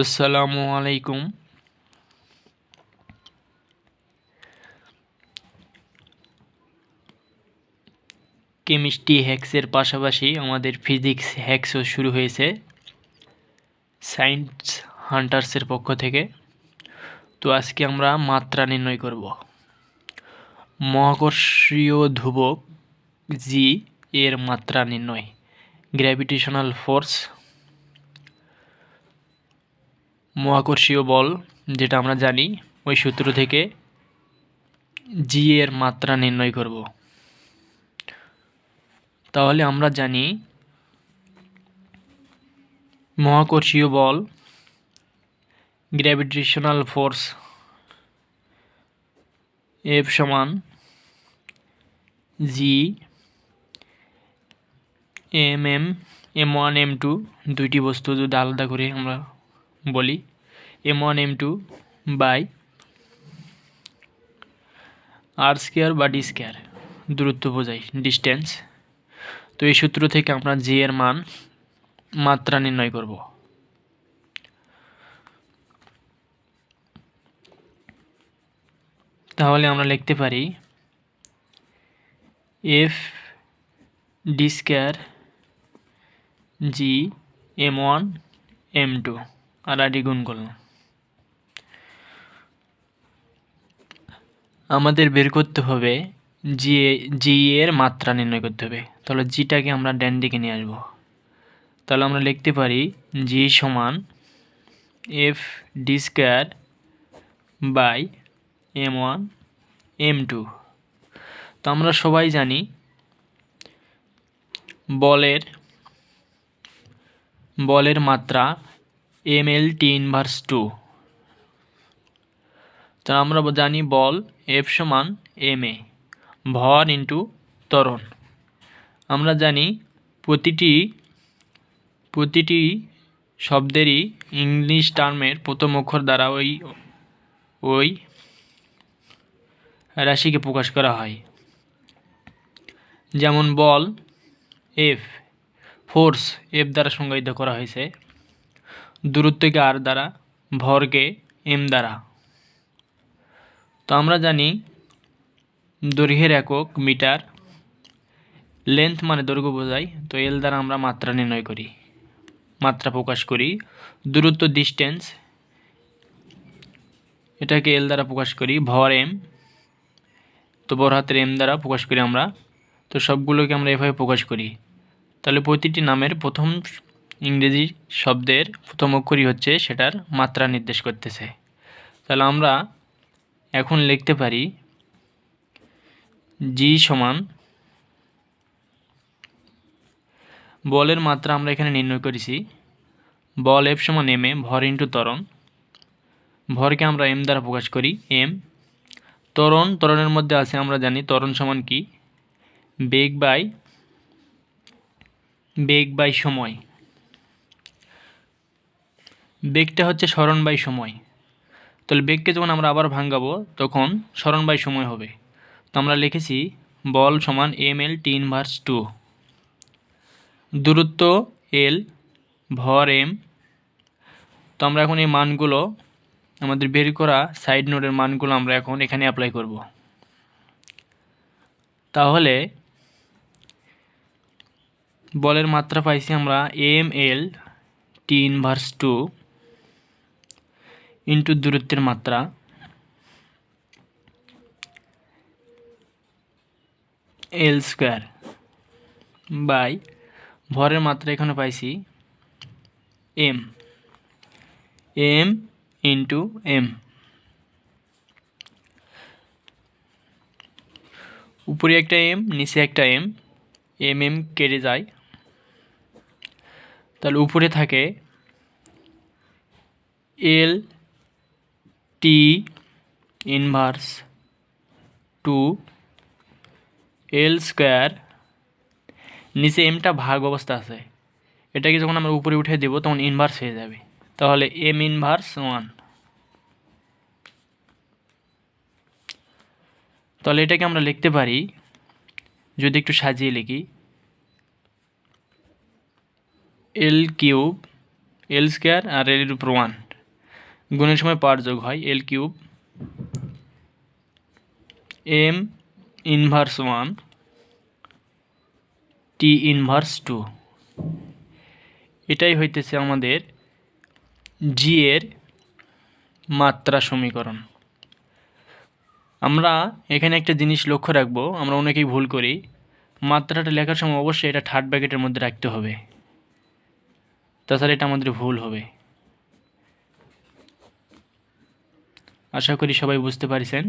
আসসালামু আলাইকুম। কেমিস্ট্রি হ্যাক্সের পাশাপাশি আমাদের ফিজিক্স হ্যাক্সও শুরু হয়েছে সায়েন্স হান্টার্সের পক্ষ থেকে। তো আজকে আমরা মাত্রা নির্ণয় করব। মহাকর্ষীয় ধ্রুবক জি এর মাত্রা নির্ণয়, গ্র্যাভিটেশনাল ফোর্স, মহাকর্ষীয় বল যেটা আমরা জানি, ওই সূত্র থেকে জি এর মাত্রা নির্ণয় করব। তাহলে আমরা জানি মহাকর্ষীয় বল, গ্র্যাভিটেশনাল ফোর্স এফ সমান জি এম1 এম2, দুইটি বস্তু যদি আলাদা করে আমরা বলি, m1 m2 by r square বা ডি স্কোয়ার, দূরত্ব বোঝায়, ডিস্টেন্স। তো এই সূত্র থেকে আমরা জি এর মান মাত্রা নির্ণয় করব। তাহলে আমরা লিখতে পারি এফ ডি স্কোয়ার জি m1 m2 আর আদি গুণ করলাম। আমাদের বের করতে হবে জি এর মাত্রা নির্ণয় করতে হবে। তাহলে জিটাকে আমরা ডান দিকে নিয়ে আসব। তাহলে আমরা লিখতে পারি জি সমান F D square by m1 m2। তো আমরা সবাই জানি বলের মাত্রা mL/2। তো আমরা জানি বল এফ সমান ma, ভর ইন্টু ত্বরণ। আমরা জানি প্রতিটি শব্দেরই ইংলিশ টার্মের প্রথম অক্ষর দ্বারা ওই রাশিকে প্রকাশ করা হয়। যেমন বল এফ, ফোর্স এফ দ্বারা সংজ্ঞায়িত করা হয়েছে, দূরত্বকে আর দ্বারা, ভরকে এম দ্বারা। তো আমরা জানি দৈর্ঘ্যের একক মিটার, লেন্থ মানে দৈর্ঘ্য বোঝায়, তো এল দ্বারা আমরা মাত্রা নির্ণয় করি, মাত্রা প্রকাশ করি। দূরত্ব ডিস্টেন্স, এটাকে এল দ্বারা প্রকাশ করি। ভর এম, তো বড় হাতের এম দ্বারা প্রকাশ করি আমরা। তো সবগুলোকে আমরা এভাবে প্রকাশ করি। তাহলে প্রতিটি নামের প্রথম ইংরেজি শব্দের প্রথম অক্ষরই হচ্ছে সেটার মাত্রা নির্দেশ করতেছে। তাহলে আমরা এখন লিখতে পারি জি সমান, বলের মাত্রা আমরা এখানে নির্ণয় করেছি, বল এফ সমান এম এ, ভর ইন্টু ত্বরণ। ভরকে আমরা এম দ্বারা প্রকাশ করি, এম। ত্বরণের মধ্যে আছে, আমরা জানি ত্বরণ সমান কি, বেগ বাই সময়। বেগটা হচ্ছে সরণ বাই সময়। তাহলে বেগকে যখন আমরা আবার ভাঙাবো তখন সরণ বাই সময় হবে। তো আমরা লিখেছি বল সমান mL/2, দূরত্ব এল, ভর এম। তো আমরা এখন এই মানগুলো, আমাদের বের করা সাইড নোডের মানগুলো আমরা এখন এখানে অ্যাপ্লাই করব। তাহলে বলের মাত্রা পাইছি আমরা mL/2 ইন্টু দূরত্বের মাত্রা এল স্কোয়ার বাই ভরের মাত্রা এখানে পাইছি এম ইন্টু এম। উপরে একটা এম, নিচে একটা এম, এম কেটে যায়। তাহলে উপরে থাকে এল টি ইনভার্স 2 এল স্কোয়ার, নিচে এমটা ভাগ অবস্থা আছে, এটাকে যখন আমরা উপরে উঠে দেব তখন ইনভার্স হয়ে যাবে। তাহলে এম ইনভার্স 1। তাহলে এটাকে আমরা লিখতে পারি, যদি একটু সাজিয়ে লিখি, এল কিউব, এল স্কোয়ার আর এর উপর 1 গুণের সময় পাওয়ার যোগ হয় L cube M inverse 1 T inverse 2, এটাই হইতেছে আমাদের জি এর মাত্রা সমীকরণ। আমরা এখানে একটা জিনিস লক্ষ্য রাখবো, আমরা অনেকেই ভুল করি, মাত্রাটা লেখার সময় অবশ্যই এটা থার্ড ব্র্যাকেটের মধ্যে রাখতে হবে, তাছাড়া এটা আমাদের ভুল হবে। আশা করি সবাই বুঝতে পারছেন।